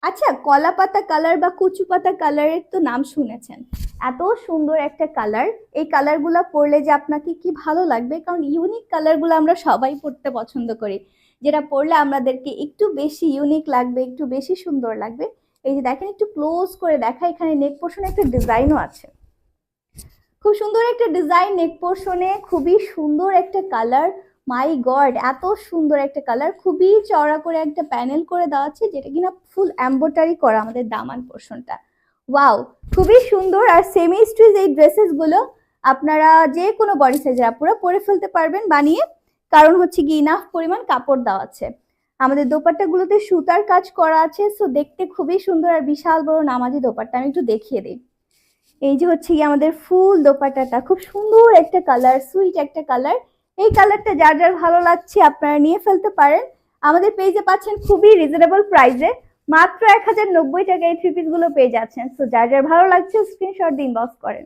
আচ্ছা, কলা পাতা কালার বা কচু পাতা কালারের তো নাম শুনেছেন। এত সুন্দর একটা কালার, এই কালারগুলো পরলে যে আপনাকে কি ভালো লাগবে, কারণ ইউনিক কালারগুলো আমরা সবাই পরতে পছন্দ করি, যেটা পরলে আমাদেরকে একটু বেশি ইউনিক লাগবে, একটু বেশি সুন্দর লাগবে। এই যে দেখেন, একটু ক্লোজ করে দেখা, এখানে নেক পোর্শনে একটা ডিজাইনও আছে। খুব সুন্দর একটা ডিজাইন নেক পোর্শনে, খুবই সুন্দর একটা কালার। মাই গড, এত সুন্দর একটা কালার, খুবই চওড়া করে একটা প্যানেল করে দেওয়া আছে, যেটা কিনা ফুল এমব্রয়ডারি করা আমাদের দামান পোর্শনটা। ওয়াও, খুবই সুন্দর। আর সেমি স্ট্রিচ এই ড্রেসেস গুলো আপনারা যে কোনো বডি সাইজের আপুরা পরে ফেলতে পারবেন বানিয়ে, কারণ হচ্ছে কি ইনাফ পরিমাণ কাপড় দেওয়া আছে। আমাদের দোপাট্টা গুলোতে সুতার কাজ করা আছে, সো দেখতে খুবই সুন্দর। আর বিশাল বড় নামাজি দোপাট্টা, আমি একটু দেখিয়ে দিই। এই যে হচ্ছে কি আমাদের ফুল দোপাট্টাটা, খুব সুন্দর একটা কালার, সুইট একটা কালার। এই কালারটা যার যার ভালো লাগছে আপনারা নিয়ে ফেলতে পারেন। আমাদের পেজে পাচ্ছেন খুবই রিজনেবল প্রাইসে, মাত্র 1090 টাকায় এই থ্রি পিস গুলো পেয়ে যাচ্ছেন। সো যার যার ভালো লাগছে স্ক্রিনশট দিয়ে ইনবক্স করেন।